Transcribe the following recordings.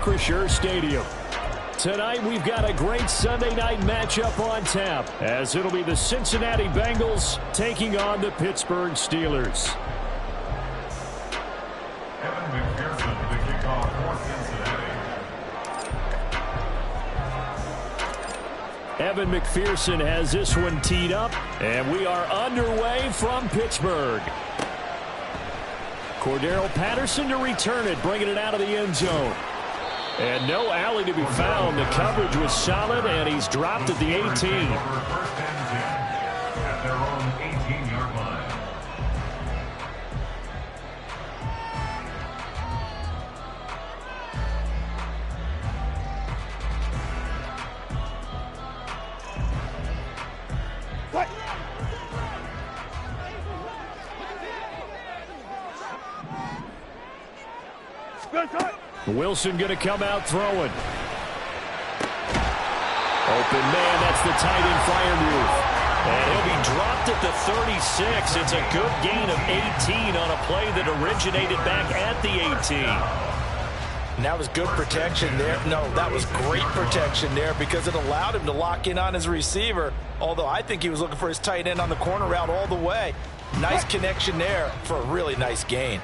Acrisure Stadium. Tonight, we've got a great Sunday night matchup on tap, as it'll be the Cincinnati Bengals taking on the Pittsburgh Steelers. Evan McPherson, the kickoff for Cincinnati. Evan McPherson has this one teed up, and we are underway from Pittsburgh. Cordero Patterson to return it, bringing it out of the end zone. And no alley to be found. The coverage was solid, and he's dropped at the 18. First and 10 at their own 18-yard line. Wilson going to come out throwing. Open man, that's the tight end Freiermuth. And he'll be dropped at the 36. It's a good gain of 18 on a play that originated back at the 18. And that was good protection there. No, that was great protection there because it allowed him to lock in on his receiver. Although I think he was looking for his tight end on the corner route all the way. Nice connection there for a really nice gain.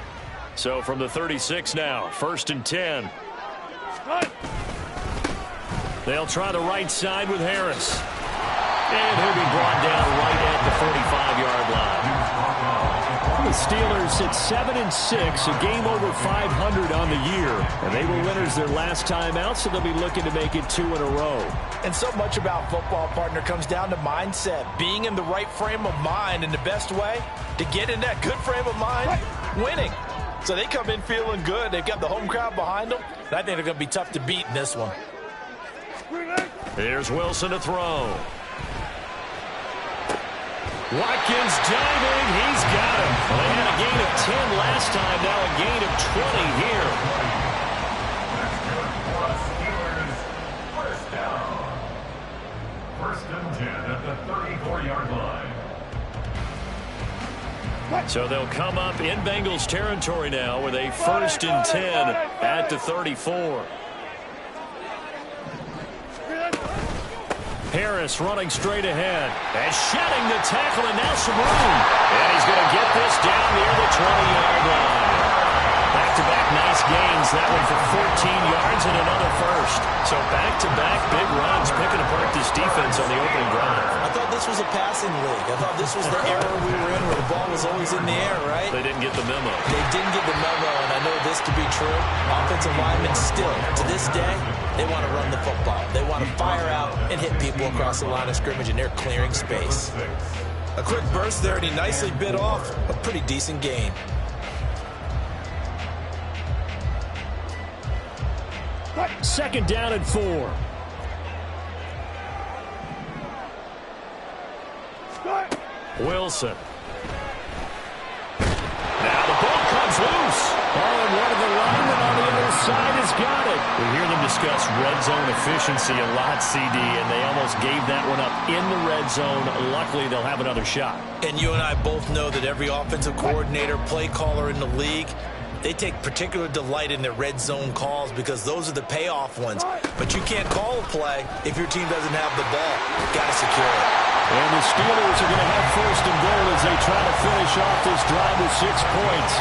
So from the 36 now, 1st and 10. They'll try the right side with Harris. And he'll be brought down right at the 45-yard line. The Steelers at 7-6, a game over 500 on the year. And they were winners their last time out, so they'll be looking to make it 2 in a row. And so much about football, partner, comes down to mindset. Being in the right frame of mind, and the best way to get in that good frame of mind, winning. So they come in feeling good. They've got the home crowd behind them. And I think they're going to be tough to beat in this one. Here's Wilson to throw. Watkins diving. He's got him. Well, they had a gain of 10 last time. Now a gain of 20 here. That's good for us. Steelers. First down. 1st and 10 at the 34-yard line. So they'll come up in Bengals territory now with a 1st and 10 at the 34. Harris running straight ahead and shedding the tackle, and now some room. And he's going to get this down near the 20-yard line. Back-to-back nice gains. That one for 14 yards and another first. So back-to-back big runs, picking apart this defense on the opening drive. I thought this was a passing league. I thought this was the era we were in where the ball was always in the air, right? They didn't get the memo. They didn't get the memo, and I know this to be true. Offensive linemen still, to this day, they want to run the football. They want to fire out and hit people across the line of scrimmage, and they're clearing space. A quick burst there, and he nicely bit off a pretty decent gain. Second down and 4. Wilson. Now the ball comes loose. Oh, and one of the linemen on the other side has got it. We hear them discuss red zone efficiency a lot, CD, and they almost gave that one up in the red zone. Luckily, they'll have another shot. And you and I both know that every offensive coordinator, play caller in the league, they take particular delight in their red zone calls because those are the payoff ones. But you can't call a play if your team doesn't have the ball. Got to secure it. And the Steelers are going to have 1st and goal as they try to finish off this drive with 6 points.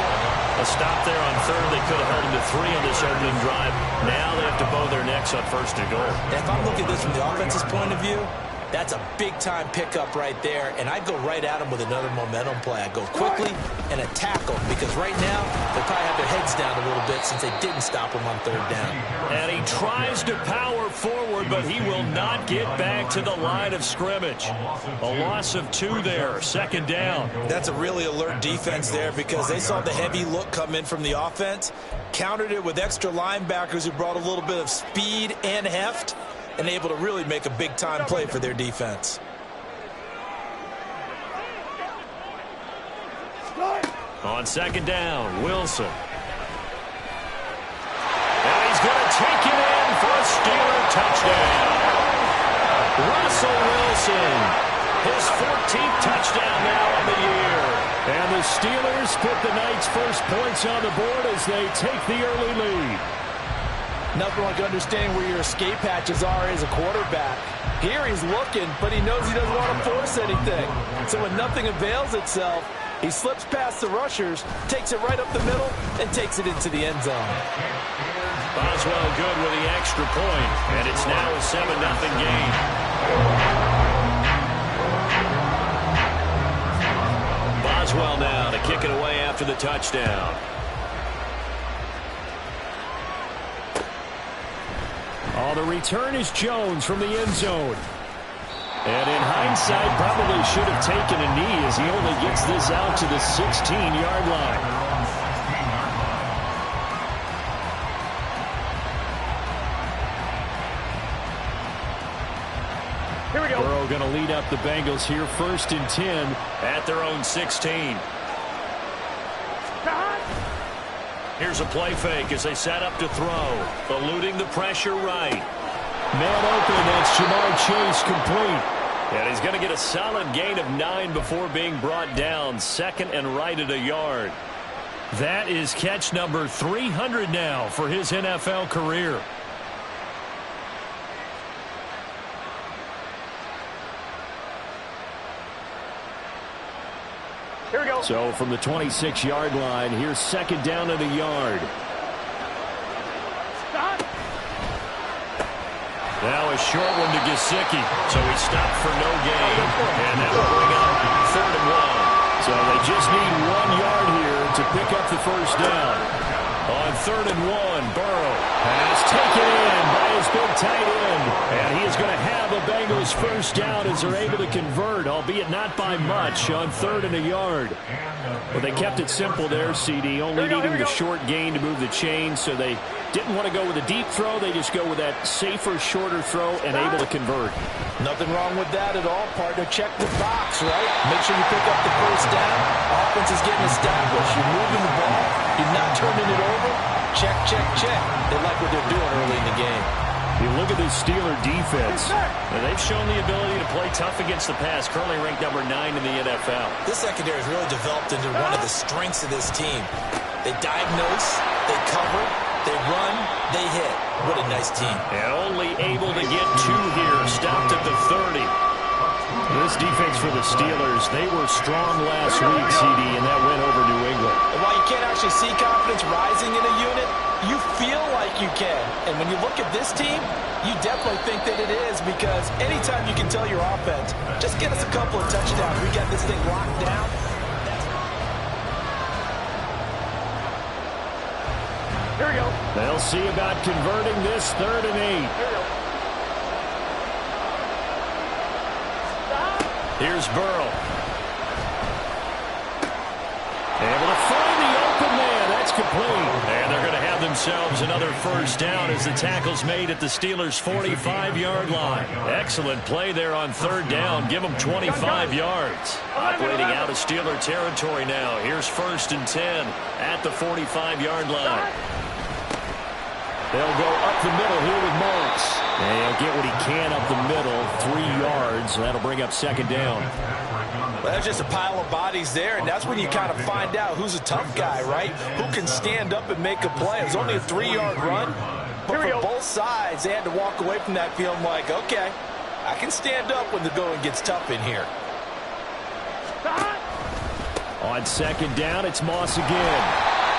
A stop there on 3rd. They could have held them to 3 on this opening drive. Now they have to bow their necks on 1st and goal. And if I'm looking at this from the offense's point of view, that's a big-time pickup right there, and I'd go right at them with another momentum play. I'd go quickly and attack them because right now they'll probably have their heads down a little bit since they didn't stop them on 3rd down. And he tries to power forward, but he will not get back to the line of scrimmage. A loss of 2 there, 2nd down. That's a really alert defense there because they saw the heavy look come in from the offense, countered it with extra linebackers who brought a little bit of speed and heft, and able to really make a big-time play for their defense. On 2nd down, Wilson. And he's going to take it in for a Steeler touchdown. Russell Wilson, his 14th touchdown now of the year. And the Steelers put the night's first points on the board as they take the early lead. Nothing like understanding where your escape hatches are as a quarterback. Here he's looking, but he knows he doesn't want to force anything. So when nothing avails itself, he slips past the rushers, takes it right up the middle, and takes it into the end zone. Boswell good with the extra point, and it's now a 7-0 game. Boswell now to kick it away after the touchdown. Oh, the return is Jones from the end zone. And in hindsight, probably should have taken a knee as he only gets this out to the 16-yard line. Here we go. Burrow going to lead up the Bengals here, 1st and 10 at their own 16. Here's a play fake as they set up to throw. Eluding the pressure right. Man open, that's Jamar Chase complete. And he's going to get a solid gain of 9 before being brought down. 2nd and right at a yard. That is catch number 300 now for his NFL career. Here we go. So from the 26-yard line, here's 2nd down at a yard. Now a short one to Gesicki, so he stopped for no gain. And that will bring up 3rd and 1. So they just need 1 yard here to pick up the 1st down. On 3rd and 1, Burrow has taken in by his big tight end. And he is going to have a Bengals 1st down as they're able to convert, albeit not by much, on 3rd and a yard. Well, they kept it simple there, CD, only needing the short gain to move the chain, so they didn't want to go with a deep throw. They just go with that safer, shorter throw and able to convert. Nothing wrong with that at all, partner. Check the box, right? Make sure you pick up the 1st down. Offense is getting established. You're moving the ball. You're not turning it over. Check, check, check. They like what they're doing early in the game. You look at this Steeler defense. And they've shown the ability to play tough against the pass, currently ranked number 9 in the NFL. This secondary has really developed into one of the strengths of this team. They diagnose, they cover, they run, they hit. What a nice team. And only able to get 2 here, stopped at the 30. This defense for the Steelers, they were strong last week, CD, and that went over New England. And while you can't actually see confidence rising in a unit, you feel like you can. And when you look at this team, you definitely think that it is, because anytime you can tell your offense, just get us a couple of touchdowns, we got this thing locked down. Here we go. They'll see about converting this 3rd and 8. Here we go. Here's Burrow. Able to find the open man. That's complete. And they're going to have themselves another 1st down as the tackle's made at the Steelers' 45-yard line. Excellent play there on 3rd down. Give them 25 yards. Operating out of Steeler territory now. Here's 1st and 10 at the 45-yard line. They'll go up the middle here with Moss. And he'll get what he can up the middle, 3 yards. That'll bring up 2nd down. Well, there's just a pile of bodies there, and that's when you kind of find out who's a tough guy, right? Who can stand up and make a play. It was only a 3-yard run, but for both sides, they had to walk away from that feeling like, okay, I can stand up when the going gets tough in here. On 2nd down, it's Moss again.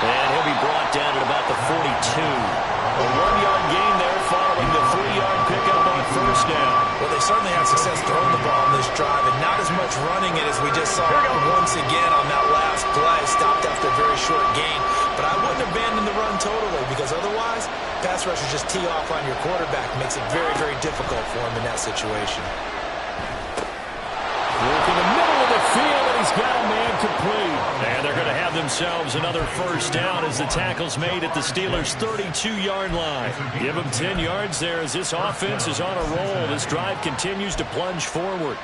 And he'll be brought down at about the 42. A 1-yard gain there following the 3-yard pickup on 1st down. Well, they certainly had success throwing the ball on this drive, and not as much running it as we just saw once again on that last play. Stopped after a very short gain. But I wouldn't abandon the run totally, because otherwise, pass rushers just tee off on your quarterback. Makes it very, very difficult for him in that situation. Work in the middle of the field, and he's got a man complete. And they're going to have themselves another 1st down as the tackle's made at the Steelers' 32-yard line. Give them 10 yards there as this offense is on a roll. This drive continues to plunge forward.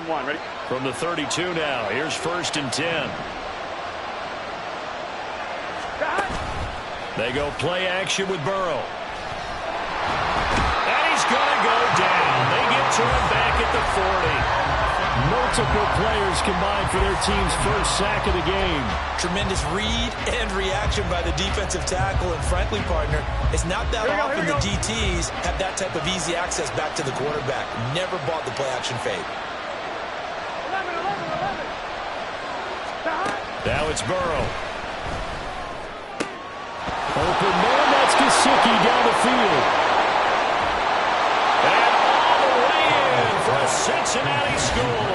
One, ready? From the 32 now, here's 1st and 10. They go play action with Burrow. And he's going to go down. They get to him back at the 40. Multiple players combined for their team's first sack of the game. Tremendous read and reaction by the defensive tackle. And frankly, partner, it's not that often the DTs have that type of easy access back to the quarterback. Never bought the play-action fade. Now it's Burrow. Open man, that's Gesicki down the field. And all the way in for a Cincinnati score.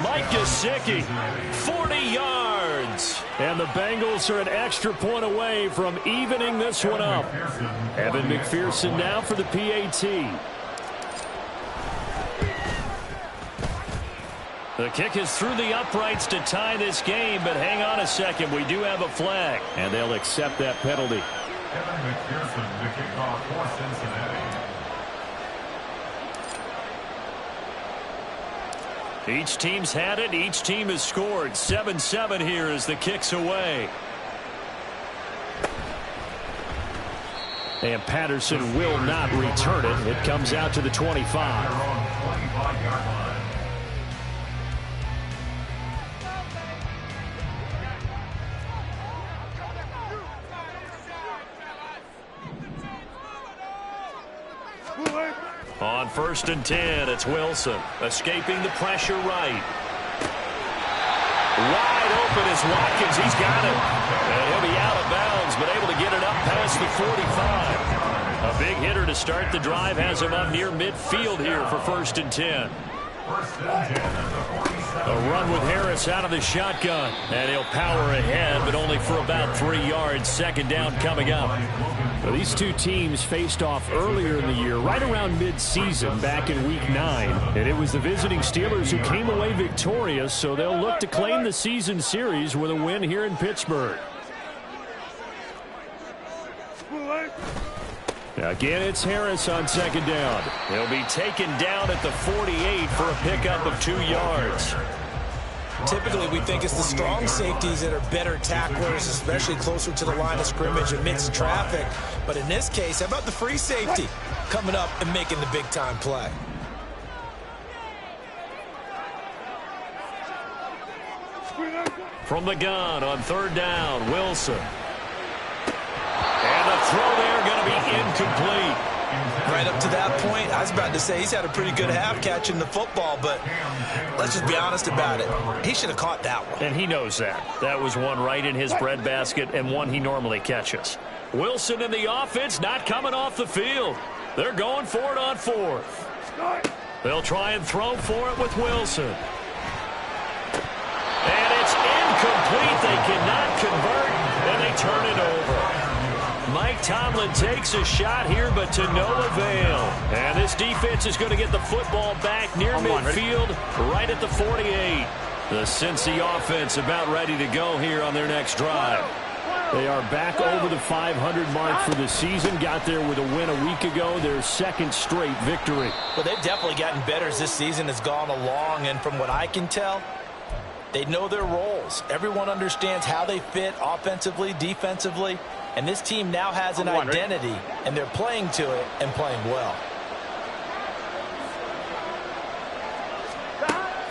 Mike Gesicki, 40 yards. And the Bengals are an extra point away from evening this one up. Evan McPherson now for the PAT. The kick is through the uprights to tie this game, but hang on a second. We do have a flag, and they'll accept that penalty. Evan McPherson to kick off for Cincinnati. Each team's had it. Each team has scored. 7-7 here as the kick's away. And Patterson will not return it. It comes out to the 25. They're on 25-yard line. On 1st and 10, it's Wilson escaping the pressure right. Wide open is Watkins. He's got it. And he'll be out of bounds, but able to get it up past the 45. A big hitter to start the drive has him up near midfield here for 1st and 10. A run with Harris out of the shotgun. And he'll power ahead, but only for about 3 yards. 2nd down coming up. Well, these two teams faced off earlier in the year, right around mid-season, back in Week 9. And it was the visiting Steelers who came away victorious, so they'll look to claim the season series with a win here in Pittsburgh. Again, it's Harris on 2nd down. He'll be taken down at the 48 for a pickup of 2 yards. Typically, we think it's the strong safeties that are better tacklers, especially closer to the line of scrimmage amidst traffic. But in this case, how about the free safety coming up and making the big-time play? From the gun on 3rd down, Wilson. And the throw there going to be incomplete. Right up to that point, I was about to say he's had a pretty good half catching the football, but let's just be honest about it. He should have caught that one. And he knows that. That was one right in his breadbasket and one he normally catches. Wilson and the offense not coming off the field. They're going for it on 4th. They'll try and throw for it with Wilson. And it's incomplete. They cannot convert, and they turn it over. Mike Tomlin takes a shot here, but to no avail. And this defense is going to get the football back near midfield, right at the 48. The Cincy offense about ready to go here on their next drive. They are back over the 500 mark for the season. Got there with a win a week ago, their 2nd straight victory. Well, they've definitely gotten better as this season has gone along, and from what I can tell, they know their roles. Everyone understands how they fit offensively, defensively. And this team now has an identity, and they're playing to it and playing well.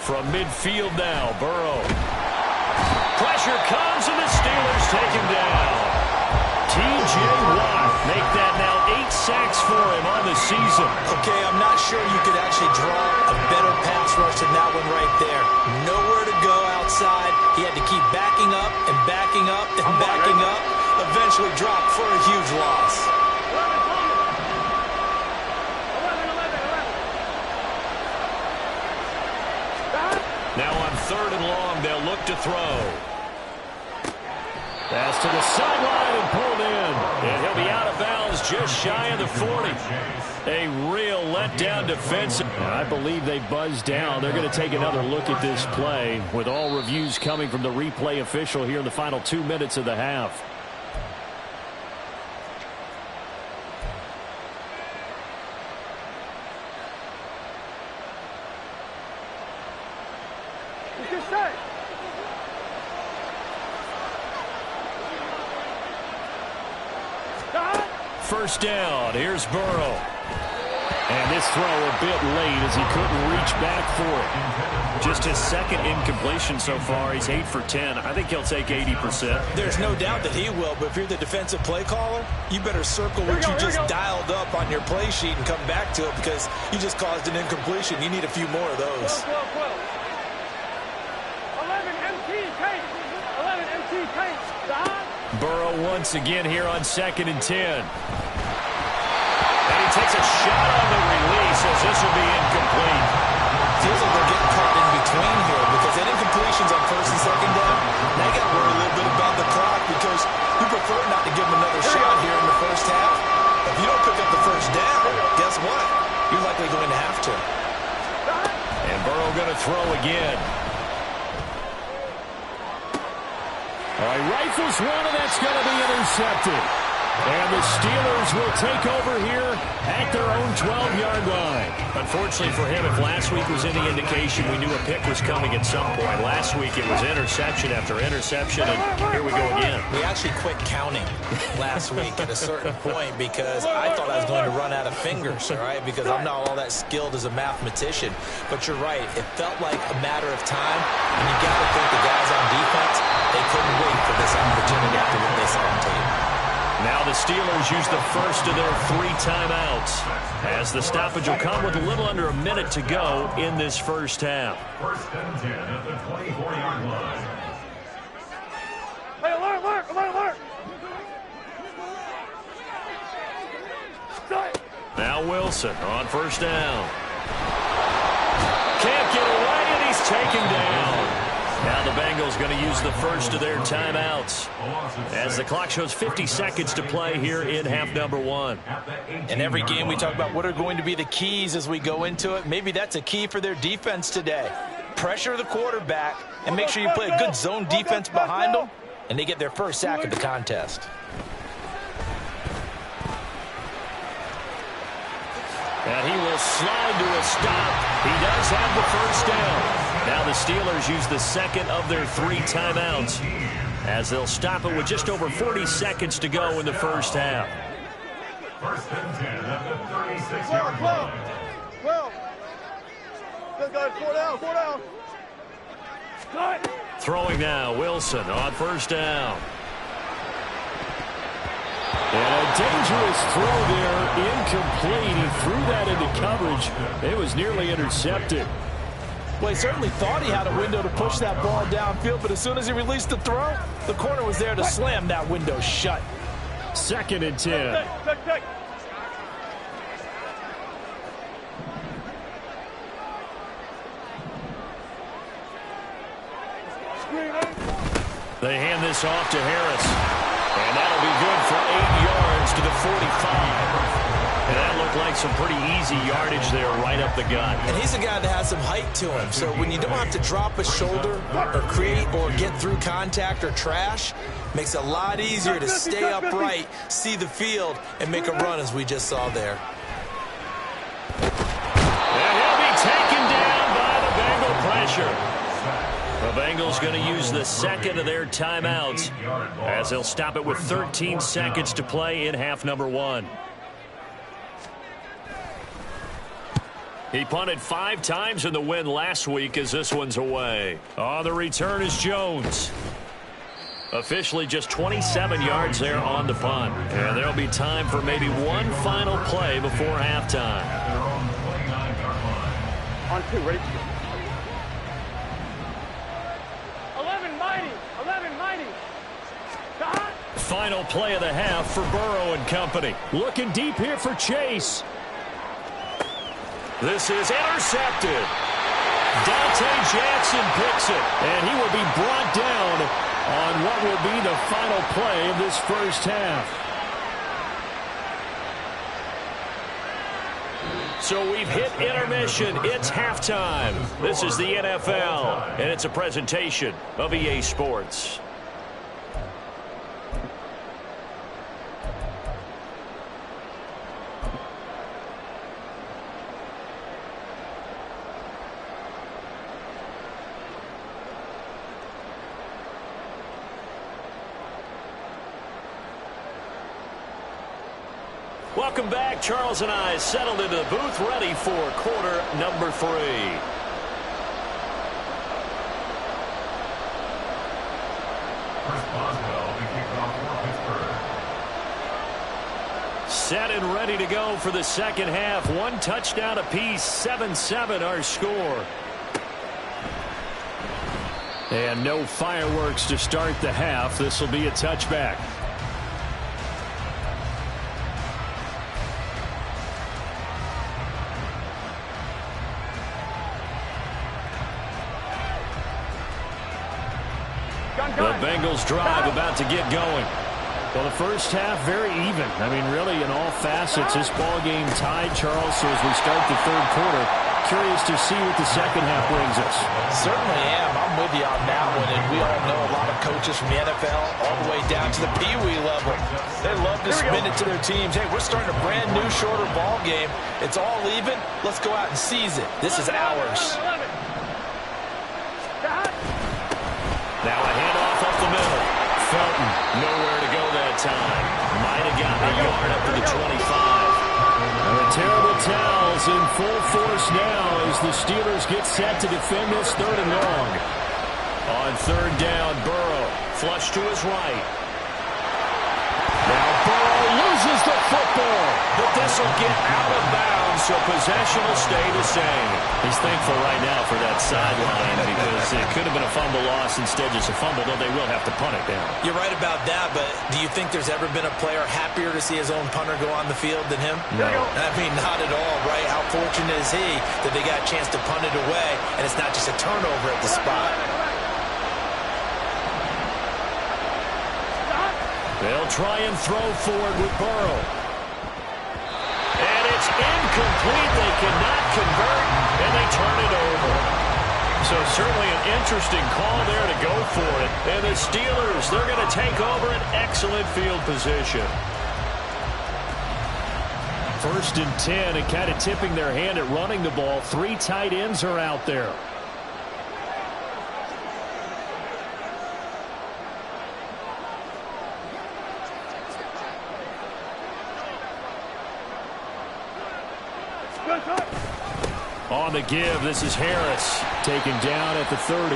From midfield now, Burrow. Pressure comes, and the Steelers take him down. T.J. Watt make that now 8 sacks for him on the season. Okay, I'm not sure you could actually draw a better pass rush than that one right there. Nowhere to go outside. He had to keep backing up and backing up and backing up. Eventually dropped for a huge loss. Now on 3rd and long, they'll look to throw. Pass to the sideline and pulled in. And he'll be out of bounds just shy of the 40. A real letdown defensive. I believe they buzzed down. They're going to take another look at this play with all reviews coming from the replay official here in the final 2 minutes of the half. First down. Here's Burrow. And this throw a bit late as he couldn't reach back for it. Just his second incompletion so far. He's 8 for 10. I think he'll take 80%. There's no doubt that he will, but if you're the defensive play caller, you better circle what you just dialed up on your play sheet and come back to it because you just caused an incompletion. You need a few more of those. 11 MT tank. 11 MT tank. Burrow once again here on 2nd and 10. And he takes a shot on the release as this will be incomplete. Feels like they're getting caught in between here because that incompletion's on 1st and 2nd down. Now you got to worry a little bit about the clock because you prefer not to give them another shot here in the first half. If you don't pick up the first down, guess what? You're likely going to have to. And Burrow going to throw again. All right, rifles one, and that's going to be intercepted. And the Steelers will take over here at their own 12-yard line. Unfortunately for him, if last week was any indication, we knew a pick was coming at some point. Last week it was interception after interception, and here we go again. We actually quit counting last week at a certain point because I thought I was going to run out of fingers, all right, because I'm not all that skilled as a mathematician. But you're right. It felt like a matter of time, and you got to think the guys on defense, they couldn't wait for this opportunity after what they saw on tape. Now the Steelers use the first of their 3 timeouts as the stoppage will come with a little under a minute to go in this first half. 1st and 10 at the 24-yard line. Hey, alert, alert, alert, alert. Now Wilson on 1st down. Can't get away, and he's taken down. Now the Bengals going to use the first of their timeouts as the clock shows 50 seconds to play here in half number 1. In every game we talk about what are going to be the keys as we go into it. Maybe that's a key for their defense today. Pressure the quarterback and make sure you play a good zone defense behind them, and they get their first sack of the contest. And he will slide to a stop. He does have the first down. Now the Steelers use the second of their 3 timeouts as they'll stop it with just over 40 seconds to go in the first half. 1st and 10 at the 36-yard line. 12. Just got 4 down, 4 down. Throwing now, Wilson on 1st down. And a dangerous throw there, incomplete. He threw that into coverage. It was nearly intercepted. Well, he certainly thought he had a window to push that ball downfield, but as soon as he released the throw, the corner was there to slam that window shut. 2nd and 10. They hand this off to Harris. And that'll be good for 8 yards to the 45. And that looked like some pretty easy yardage there right up the gut. And he's a guy that has some height to him. So when you don't have to drop a shoulder or create or get through contact or trash, makes it a lot easier to stay upright, see the field, and make a run as we just saw there. And he'll be taken down by the Bengal pressure. The Bengals going to use the second of their timeouts as they'll stop it with 13 seconds to play in half number 1. He punted 5 times in the win last week as this one's away. On the return is Jones. Officially just 27 yards there on the punt. And there'll be time for maybe one final play before halftime. On 2, ready? 11 mighty, 11 mighty. Final play of the half for Burrow and company. Looking deep here for Chase. This is intercepted. Dante Jackson picks it, and he will be brought down on what will be the final play of this first half. So we've hit intermission. It's halftime. This is the NFL, and it's a presentation of EA Sports. Welcome back. Charles and I settled into the booth, ready for quarter number 3. Chris Boswell, the kickoff for Pittsburgh. Set and ready to go for the second half. 1 touchdown apiece, 7-7 our score. And no fireworks to start the half. This will be a touchback. The Bengals drive about to get going. Well, the first half, very even. I mean, really, in all facets, this ball game tied, Charles. So as we start the third quarter, curious to see what the second half brings us. Certainly am. I'm with you on that one. And we all know a lot of coaches from the NFL all the way down to the Pee-wee level. They love to spin it to their teams. Hey, we're starting a brand new, shorter ball game. It's all even. Let's go out and seize it. This is ours. Now a handoff up the middle. Felton, nowhere to go that time. Might have gotten a yard up to the 25. And the terrible towels in full force now as the Steelers get set to defend this 3rd and long. On 3rd down, Burrow, flush to his right. Now Burrow loses the football, but this will get out of bounds, so possession will stay the same. He's thankful right now for that sideline because it could have been a fumble loss, instead just a fumble, though they will have to punt it down. You're right about that, but do you think there's ever been a player happier to see his own punter go on the field than him? No. I mean, not at all, right? How fortunate is he that they got a chance to punt it away, and it's not just a turnover at the spot. They'll try and throw forward with Burrow. And it's incomplete. They cannot convert, and they turn it over. So certainly an interesting call there to go for it. And the Steelers, they're going to take over an excellent field position. 1st and 10, and kind of tipping their hand at running the ball. 3 tight ends are out there. On the give, this is Harris, taken down at the 30.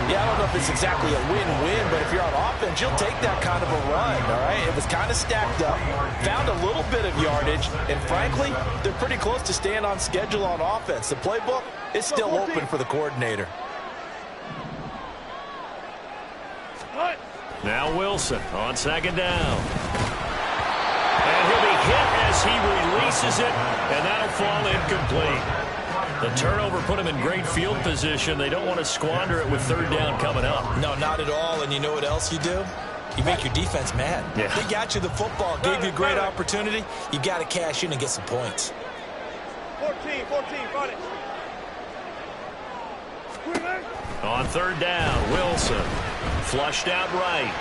Yeah, I don't know if it's exactly a win-win, but if you're on offense, you'll take that kind of a run, all right? It was kind of stacked up, found a little bit of yardage, and frankly, they're pretty close to staying on schedule on offense. The playbook is still open for the coordinator. Now Wilson on 2nd down. And he'll be hit as he releases it, and that'll fall incomplete. The turnover put him in great field position. They don't want to squander it with 3rd down coming up. No, not at all. And you know what else you do? You make your defense mad. Yeah. They got you the football, gave you a great opportunity. You got to cash in and get some points. 14, fight it. On 3rd down, Wilson flushed out right.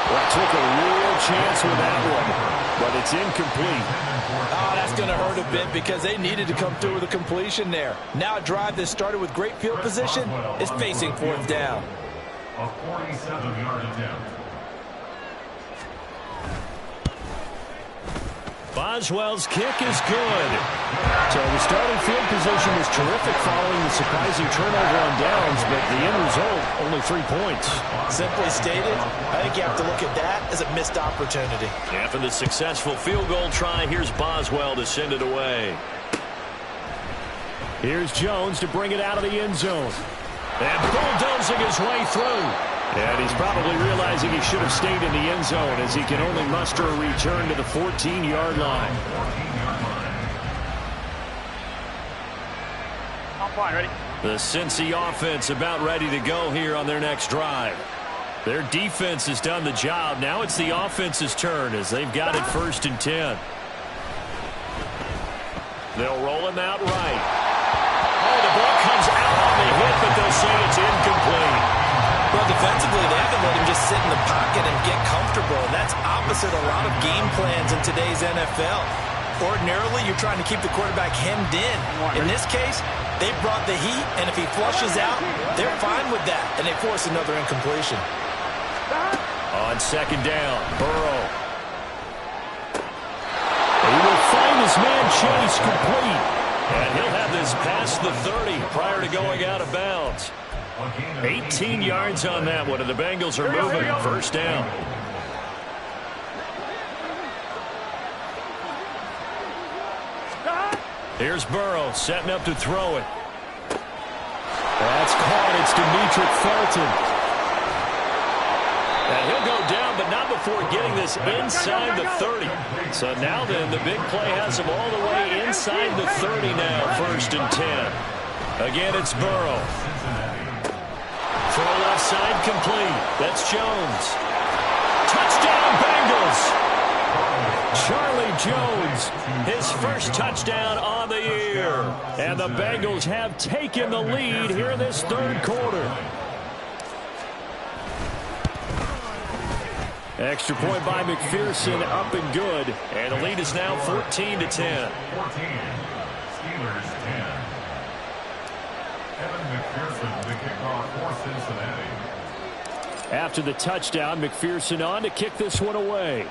Well, took a real chance with that one, but it's incomplete. Oh, that's going to hurt a bit because they needed to come through with a completion there. Now a drive that started with great field position is facing 4th down. A 47-yard attempt. Boswell's kick is good. So the starting field position was terrific following the surprising turnover on downs, but the end result, only 3 points. Simply stated, I think you have to look at that as a missed opportunity. After the successful field goal try, here's Boswell to send it away. Here's Jones to bring it out of the end zone. And bulldozing his way through. And he's probably realizing he should have stayed in the end zone as he can only muster a return to the 14-yard line. I'm fine, ready? The Cincy offense about ready to go here on their next drive. Their defense has done the job. Now it's the offense's turn as they've got it 1st and 10. They'll roll him out right. Oh, the ball comes out on the hit, but they'll say it's incomplete. Well, defensively, they haven't let him just sit in the pocket and get comfortable. That's opposite a lot of game plans in today's NFL. Ordinarily, you're trying to keep the quarterback hemmed in. In this case, they brought the heat, and if he flushes out, they're fine with that, and they force another incompletion. On 2nd down, Burrow. throwing his man Chase complete. And he'll have this past the 30 prior to going out of bounds. 18 yards on that one, and the Bengals are moving. First down. Here's Burrow setting up to throw it. That's caught. It's Demetric Felton. And he'll go down, but not before getting this inside the 30. So now then, the big play has him all the way inside the 30 now, 1st and 10. Again, it's Burrow. Throw left side complete. That's Jones. Touchdown, Bengals. Charlie Jones, his first touchdown on the year. And the Bengals have taken the lead here in this 3rd quarter. Extra point by McPherson, up and good. And the lead is now 14-10. 14. Steelers 10. Evan McPherson, the kickoff for Cincinnati. After the touchdown, McPherson on to kick this one away.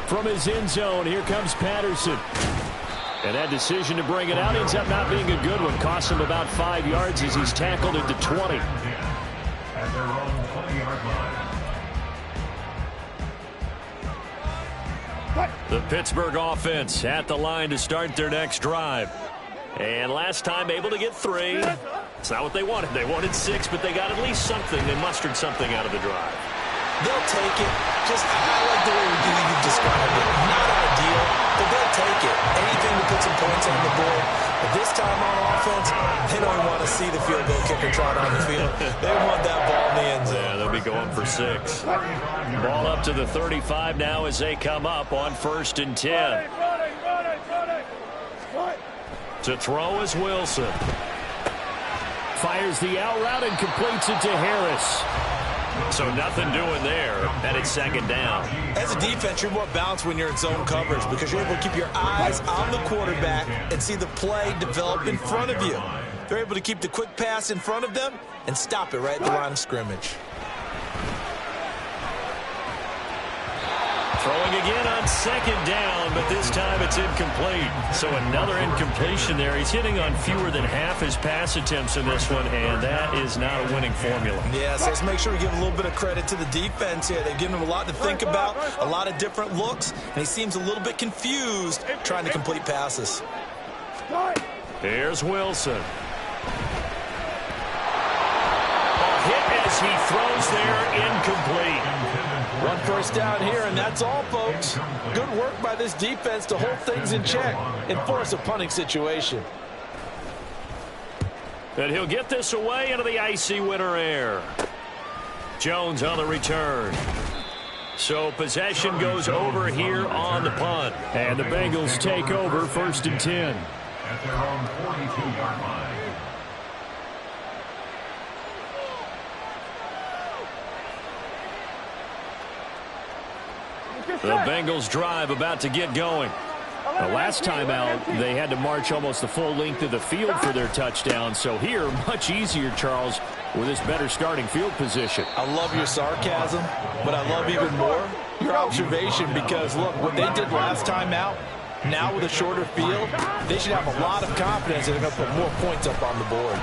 From his end zone, here comes Patterson. And that decision to bring it out ends up not being a good one. Costs him about 5 yards as he's tackled into 20. At their own 20-yard line. The Pittsburgh offense at the line to start their next drive. And last time able to get 3. It's not what they wanted. They wanted 6, but they got at least something. They mustered something out of the drive. They'll take it. Just, I like the way you described it. Not ideal, but they'll take it. Anything to put some points on the board. But this time on offense, they don't want to see the field goal kicker trot on the field. They want that ball in the end zone. Yeah, they'll be going for 6. Ball up to the 35 now as they come up on 1st and 10. To throw is Wilson. Fires the out route and completes it to Harris. So nothing doing there, and it's 2nd down. As a defense, you're more balanced when you're in zone coverage because you're able to keep your eyes on the quarterback and see the play develop in front of you. They're able to keep the quick pass in front of them and stop it right at the line of scrimmage. Throwing again on 2nd down, but this time it's incomplete. So another incompletion there. He's hitting on fewer than half his pass attempts in this one, and that is not a winning formula. Yeah, so let's make sure we give a little bit of credit to the defense here. They've given him a lot to think about, a lot of different looks, and he seems a little bit confused trying to complete passes. Here's Wilson. A hit as he throws there, incomplete. 1 first down here, and that's all, folks. Good work by this defense to hold things in check and force a punting situation. And he'll get this away into the icy winter air. Jones on the return. So possession goes over here on the punt. And the Bengals take over 1st and 10. At their own 42-yard line. The Bengals drive about to get going. The last time out, they had to march almost the full length of the field for their touchdown. So here, much easier, Charles, with this better starting field position. I love your sarcasm, but I love even more your observation because, look, what they did last time out, now with a shorter field, they should have a lot of confidence that they're going to put more points up on the board.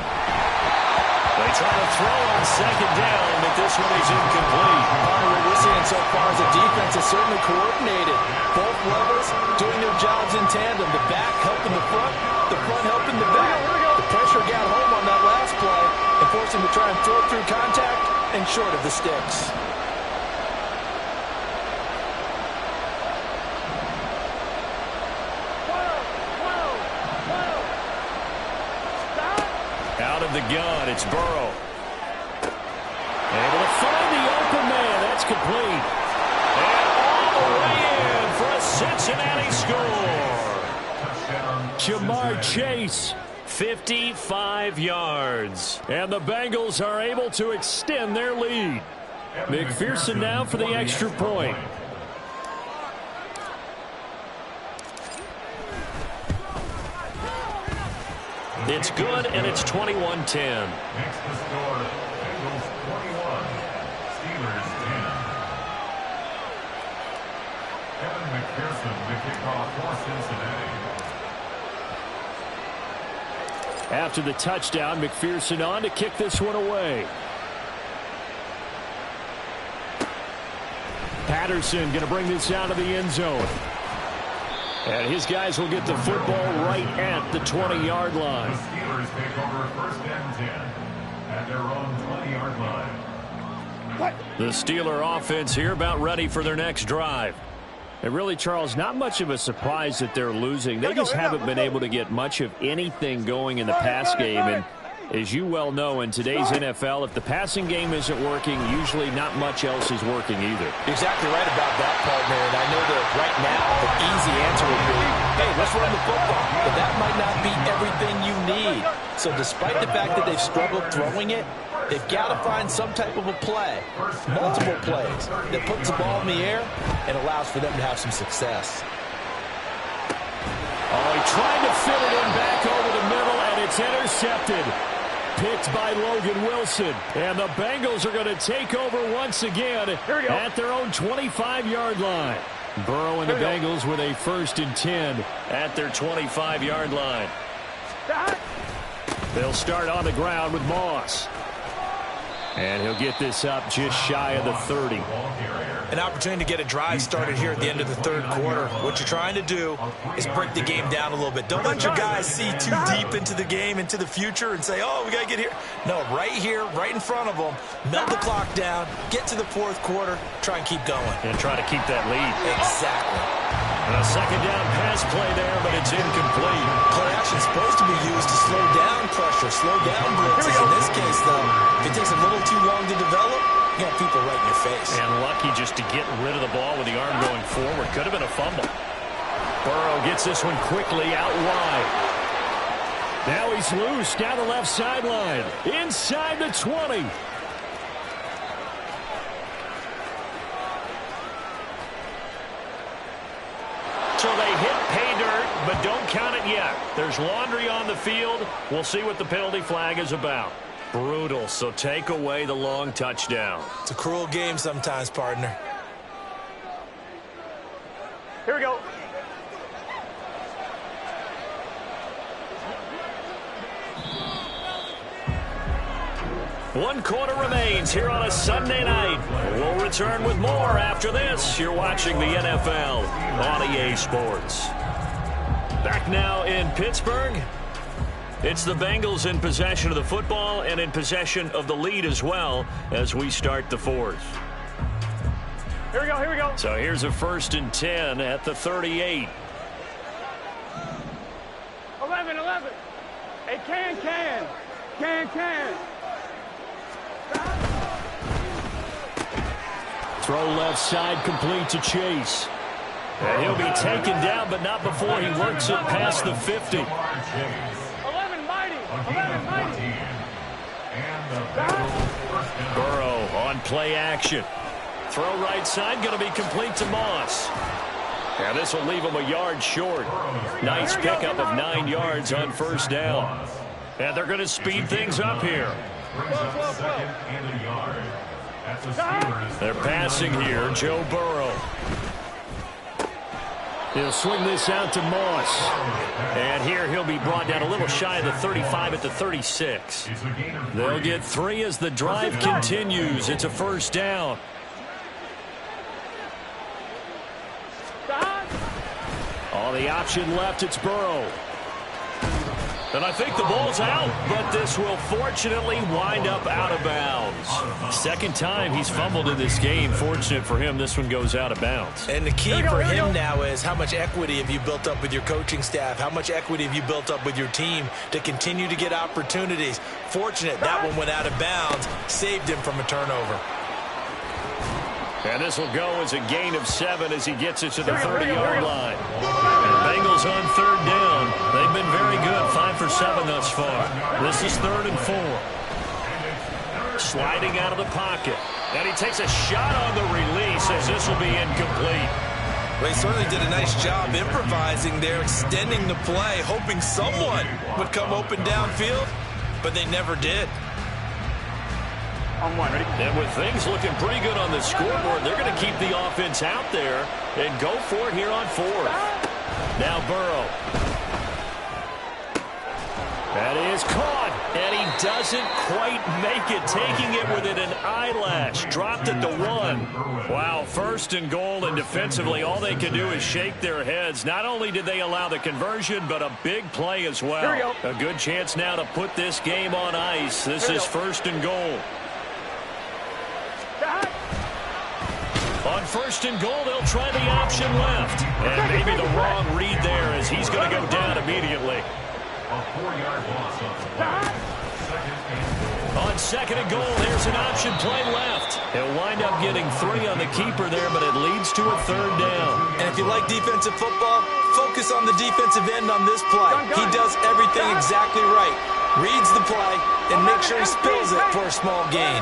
They try to throw on 2nd down, but this one is incomplete. What we're seeing so far is the defense is certainly coordinated. Both levels doing their jobs in tandem. The back helping the front helping the back. The pressure got home on that last play and forced him to try and throw through contact and short of the sticks. Out of the gun, it's Burrow. Able to find the open man. That's complete. And all the way in for a Cincinnati score. Jamar Chase, 55 yards. And the Bengals are able to extend their lead. McPherson now for the extra point. It's good, and it's 21-10. Next to score, Bengals 21, Steelers McPherson to kick off for Cincinnati. After the touchdown, McPherson on to kick this one away. Patterson going to bring this out of the end zone. And his guys will get the football right at the 20-yard line. The Steelers take over 1st and 10 at their own 20-yard line. The Steeler offense here about ready for their next drive. And really, Charles, not much of a surprise that they're losing. They just haven't been able to get much of anything going in the pass game. And as you well know, in today's NFL, if the passing game isn't working, usually not much else is working either. Exactly right about that, partner. And I know that right now the easy answer would be, hey, let's run the football. But that might not be everything you need. So despite the fact that they've struggled throwing it, they've got to find some type of a play, multiple plays, that puts the ball in the air and allows for them to have some success. Oh, he tried to fit it in back over the middle, and it's intercepted. Picked by Logan Wilson. And the Bengals are going to take over once again at their own 25-yard line. Burrow and the Bengals with a 1st and 10 at their 25-yard line. They'll start on the ground with Moss. And he'll get this up just shy of the 30. An opportunity to get a drive started here at the end of the 3rd quarter. What you're trying to do is break the game down a little bit. Don't let your guys see too deep into the game, into the future, and say, oh, we got to get here. No, right here, right in front of them, melt the clock down, get to the 4th quarter, try and keep going. And try to keep that lead. Exactly. And a 2nd down pass play there, but it's incomplete. Play action is supposed to be used to slow down pressure, slow down blitzes. In this case, though, if it takes a little too long to develop, you got people right in your face. And lucky just to get rid of the ball with the arm going forward. Could have been a fumble. Burrow gets this one quickly out wide. Now he's loose down the left sideline. Inside the 20. So they hit pay dirt, but don't count it yet. There's laundry on the field. We'll see what the penalty flag is about. Brutal, so take away the long touchdown. It's a cruel game sometimes, partner. Here we go. One quarter remains here on a Sunday night. We'll return with more after this. You're watching the NFL on EA Sports. Back now in Pittsburgh. It's the Bengals in possession of the football and in possession of the lead as well as we start the 4th. Here we go, here we go. So here's a 1st and 10 at the 38. 11. Hey, can. Throw left side complete to Chase. And he'll be taken down, but not before he works it past the 50. 11 mighty. Burrow on play action. Throw right side, going to be complete to Moss. And this will leave him a yard short. Nice pickup of 9 yards on 1st down. And they're going to speed things up here. They're passing here, Joe Burrow. He'll swing this out to Moss. And here he'll be brought down a little shy of the 35 at the 36. They'll get 3 as the drive continues. It's a 1st down. On the option left, it's Burrow. And I think the ball's out, but this will fortunately wind up out of bounds. 2nd time he's fumbled in this game. Fortunate for him, this one goes out of bounds. And the key for him now is how much equity have you built up with your coaching staff? How much equity have you built up with your team to continue to get opportunities? Fortunate that one went out of bounds, saved him from a turnover. And this will go as a gain of 7 as he gets it to the 30-yard line. And Bengals on 3rd down. They've been very good, 5 for 7 thus far. This is 3rd and 4. Sliding out of the pocket. And he takes a shot on the release as this will be incomplete. Well, he certainly did a nice job improvising there, extending the play, hoping someone would come open downfield, but they never did. On one, ready? And with things looking pretty good on the scoreboard, they're going to keep the offense out there and go for it here on fourth. Now Burrow. That is caught, and he doesn't quite make it, taking it within an eyelash. Dropped it to 1. Wow, first and goal, and defensively, all they can do is shake their heads. Not only did they allow the conversion, but a big play as well. Here we go. A good chance now to put this game on ice. This is first and goal. On first and goal, they'll try the option left. And maybe the wrong read there, as he's going to go down immediately. A 4-yard loss on the play. Second and goal. On second and goal, there's an option play left. He'll wind up getting 3 on the keeper there, but it leads to a third down. And if you like defensive football, focus on the defensive end on this play. He does everything exactly right. Reads the play and makes sure he spills it for a small gain.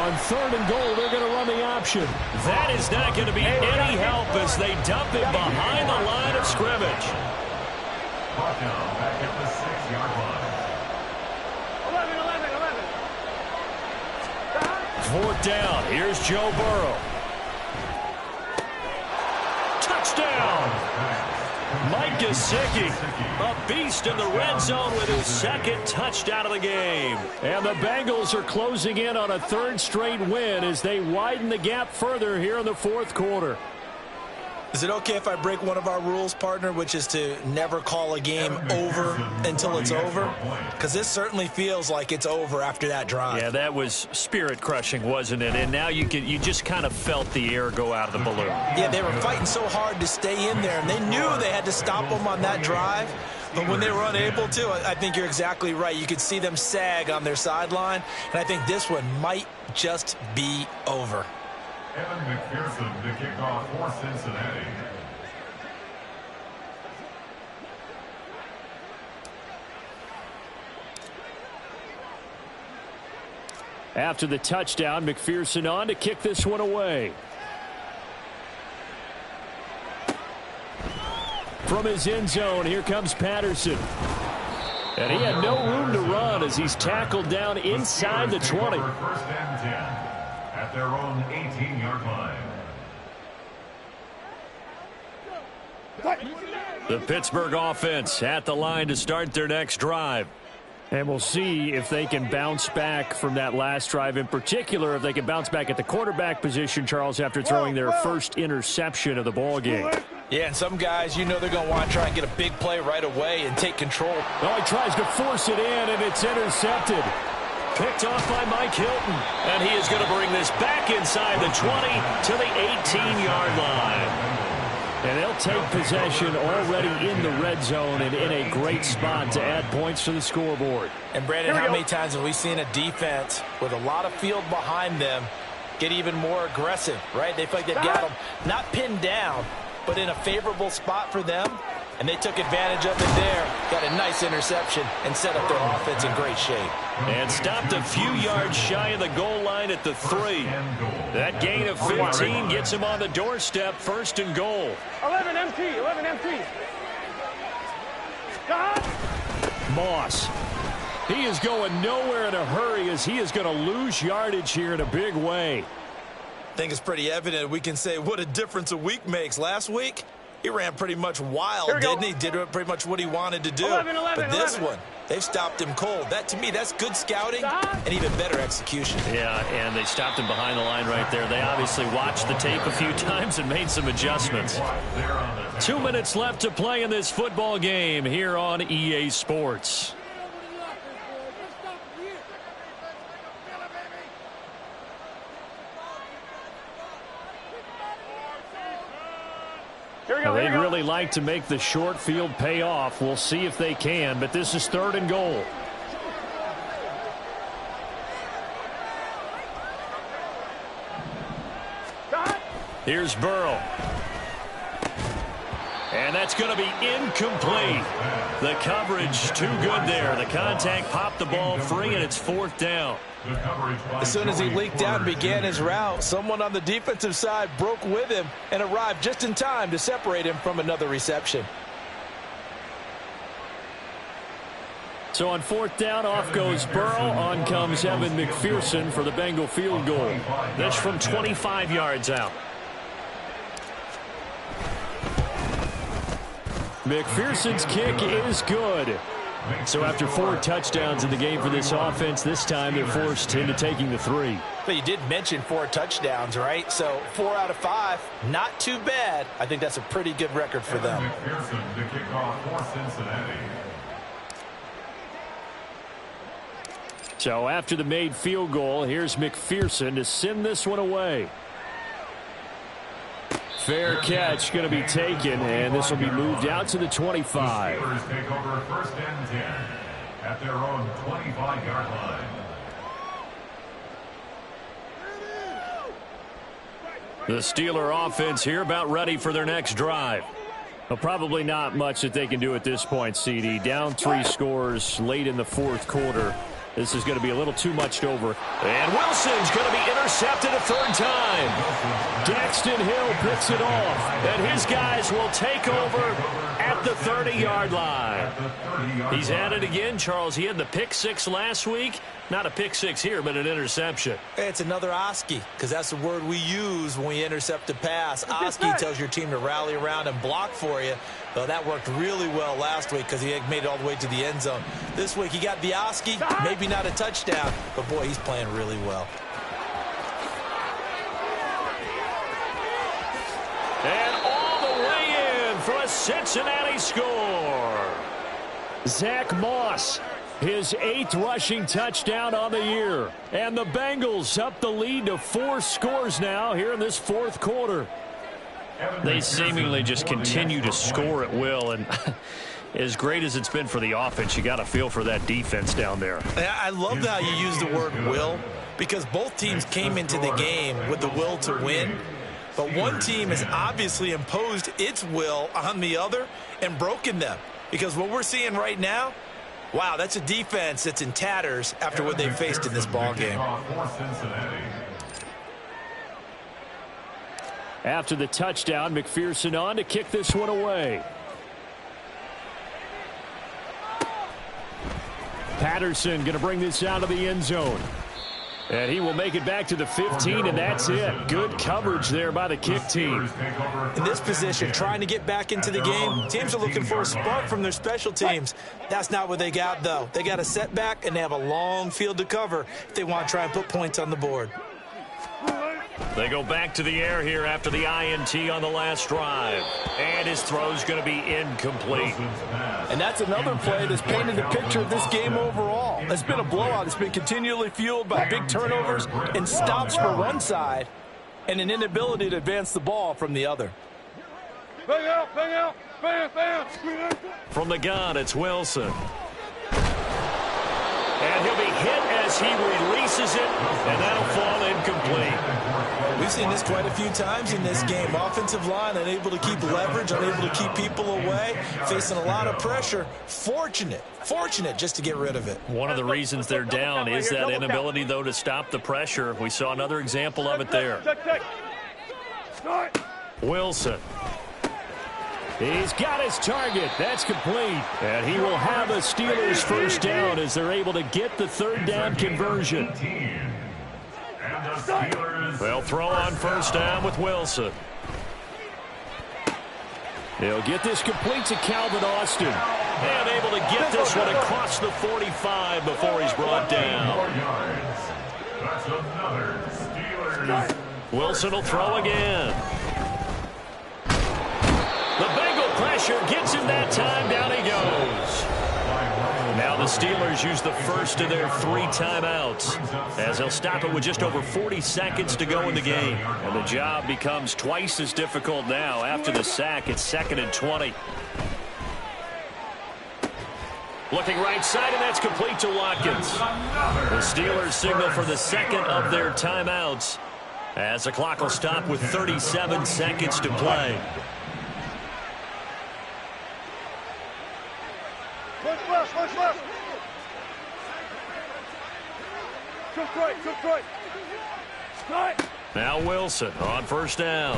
On third and goal, they're going to run the option. That is not going to be any help as they dump it behind the line of scrimmage. Brought down back at the 6-yard line. 11. Fourth down. Here's Joe Burrow. Touchdown! Mike Gesicki, a beast in the red zone with his second touchdown of the game. And the Bengals are closing in on a third straight win as they widen the gap further here in the fourth quarter. Is it okay if I break one of our rules, partner, which is to never call a game over until it's over? Because this certainly feels like it's over after that drive. Yeah, that was spirit-crushing, wasn't it? And now you just kind of felt the air go out of the balloon. Yeah, they were fighting so hard to stay in there, and they knew they had to stop them on that drive. But when they were unable to, I think you're exactly right. You could see them sag on their sideline, and I think this one might just be over. Evan McPherson to kick off for Cincinnati. After the touchdown, McPherson on to kick this one away. From his end zone, here comes Patterson. And he had no room to run as he's tackled down inside the 20. First and 10 at their own 18-yard line. The Pittsburgh offense at the line to start their next drive. And we'll see if they can bounce back from that last drive, in particular if they can bounce back at the quarterback position, Charles, after throwing their first interception of the ball game. Yeah, and some guys, you know they're going to want to try and get a big play right away and take control. Oh, he tries to force it in, and it's intercepted. Picked off by Mike Hilton. And he is going to bring this back inside the 20 to the 18-yard line. And they'll take possession already in the red zone and in a great spot to add points to the scoreboard. And, Brandon, how many times have we seen a defense with a lot of field behind them get even more aggressive, right? They feel like they've got them not pinned down, but in a favorable spot for them. And they took advantage of it there, got a nice interception, and set up their offense in great shape. And stopped a few yards shy of the goal line at the 3. That gain of 15 gets him on the doorstep, first and goal. 11 MT, 11 MT. Moss. He is going nowhere in a hurry as he is going to lose yardage here in a big way. I think it's pretty evident. We can say what a difference a week makes. Last week, he ran pretty much wild, didn't he? Did pretty much what he wanted to do. 11, but this 11. one, they've stopped him cold. That, to me, that's good scouting and even better execution. Yeah, and they stopped him behind the line right there. They obviously watched the tape a few times and made some adjustments. 2 minutes left to play in this football game here on EA Sports. They'd really like to make the short field pay off. We'll see if they can, but this is third and goal. Here's Burrow. And that's going to be incomplete. The coverage too good there. The contact popped the ball free, and it's fourth down. As soon as he leaked out and began his route, someone on the defensive side broke with him and arrived just in time to separate him from another reception. So on fourth down, off goes Burrow. On comes Evan McPherson for the Bengal field goal. That's from 25 yards out. McPherson's kick is good. So after 4 touchdowns in the game for this offense, this time they're forced into taking the 3. But you did mention 4 touchdowns, right? So 4 out of 5, not too bad. I think that's a pretty good record for them. McPherson to kick off for Cincinnati. So after the made field goal, here's McPherson to send this one away. Fair catch going to be taken, and this will be moved out to the 25. The Steelers take over first and 10 at their own 25-yard line. The Steeler offense here about ready for their next drive. Well, probably not much that they can do at this point, CD. Down 3 scores late in the fourth quarter. This is going to be a little too much over. And Wilson's going to be intercepted a 3rd time. Daxton Hill picks it off. And his guys will take over at the 30-yard line. He's at it again, Charles. He had the pick 6 last week. Not a pick 6 here, but an interception. It's another Oski, because that's the word we use when we intercept a pass. Oski tells your team to rally around and block for you. Well, that worked really well last week because he had made it all the way to the end zone. This week he got the Oski, maybe not a touchdown, but boy, he's playing really well. And all the way in for a Cincinnati score. Zach Moss, his 8th rushing touchdown on the year. And the Bengals up the lead to 4 scores now here in this fourth quarter. They seemingly just continue to score at will, and as great as it's been for the offense, you got to feel for that defense down there. I love how you use the word will, because both teams came into the game with the will to win, but one team has obviously imposed its will on the other and broken them, because what we're seeing right now, wow, that's a defense that's in tatters after what they faced in this ball game. After the touchdown, McPherson on to kick this one away. Patterson going to bring this out of the end zone. And he will make it back to the 15, and that's it. Good coverage there by the kick team. In this position, trying to get back into the game, teams are looking for a spark from their special teams. That's not what they got, though. They got a setback, and they have a long field to cover if they want to try and put points on the board. They go back to the air here after the INT on the last drive. And his throw's going to be incomplete. And that's another play that's painted the picture of this game overall. It's been a blowout. It's been continually fueled by big turnovers and stops for one side and an inability to advance the ball from the other. Bang out, bang out, bang, bang. From the gun, it's Wilson. And he'll be hit as he releases it, and that'll fall incomplete. We've seen this quite a few times in this game. Offensive line unable to keep leverage, unable to keep people away, facing a lot of pressure. Fortunate just to get rid of it. One of the reasons they're down is that inability, though, to stop the pressure. We saw another example of it there. Wilson. He's got his target. That's complete. And he will have a Steelers first down as they're able to get the 3rd down conversion. They'll throw on first down with Wilson. They'll get this complete to Calvin Austin. And able to get this one across the 45 before he's brought down. That's another Steelers. Wilson will throw again. The Bengal pressure gets him that time. Down he goes. Now the Steelers use the first of their 3 timeouts as they'll stop it with just over 40 seconds to go in the game. And the job becomes twice as difficult now. After the sack, it's 2nd and 20. Looking right side, and that's complete to Watkins. The Steelers signal for the 2nd of their timeouts as the clock will stop with 37 seconds to play. What's left? Took right. Now Wilson on first down.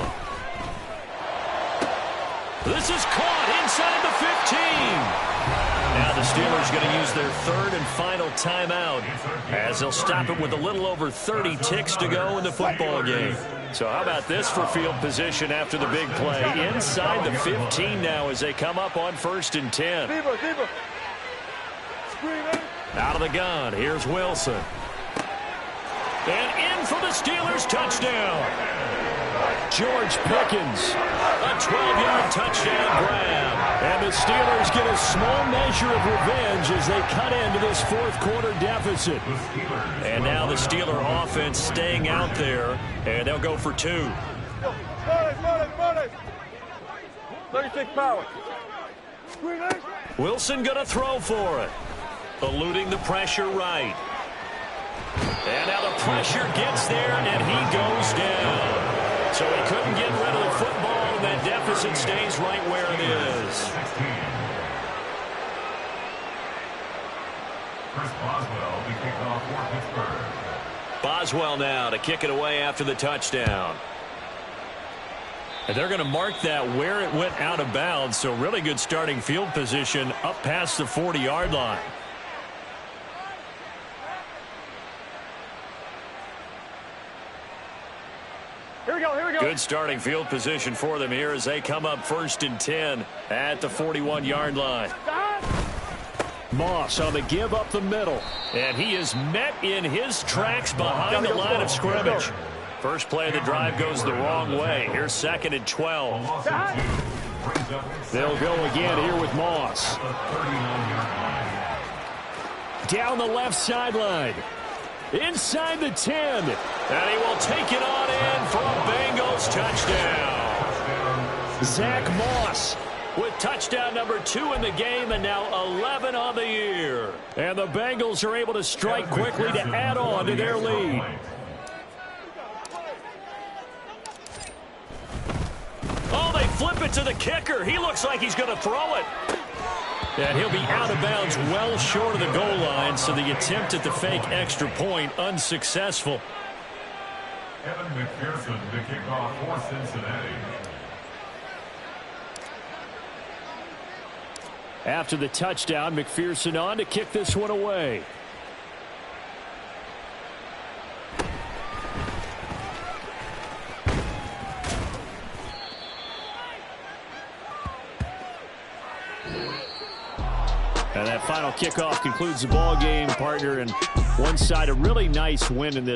This is caught inside the 15. Now the Steelers going to use their third and final timeout as they'll stop it with a little over 30 ticks to go in the football game. So how about this for field position after the big play? Inside the 15 now as they come up on 1st and 10. Out of the gun, here's Wilson. And in for the Steelers touchdown. George Pickens, a 12-yard touchdown grab. And the Steelers get a small measure of revenge as they cut into this fourth-quarter deficit. And now the Steeler offense staying out there, and they'll go for 2. 36 power. Wilson going to throw for it. Eluding the pressure right. And now the pressure gets there, and he goes down. So he couldn't get rid of the football, and that deficit stays right where it is. Chris Boswell, the kickoff for Pittsburgh. Boswell now to kick it away after the touchdown. And they're going to mark that where it went out of bounds, so really good starting field position up past the 40-yard line. Here we go. Good starting field position for them here as they come up 1st and 10 at the 41-yard line. Moss on the give up the middle. And he is met in his tracks behind the line of scrimmage. First play of the drive goes the wrong way. Here's 2nd and 12. They'll go again here with Moss. Down the left sideline. Inside the 10. And he will take it on in for a Bengals touchdown. Zach Moss with touchdown number 2 in the game and now 11 on the year. And the Bengals are able to strike quickly to add on to their lead. Oh, they flip it to the kicker. He looks like he's going to throw it. And he'll be out of bounds well short of the goal line, so the attempt at the fake extra point unsuccessful. Evan McPherson to kick off for Cincinnati. After the touchdown, McPherson on to kick this one away. And that final kickoff concludes the ball game, partner, and one side a really nice win in this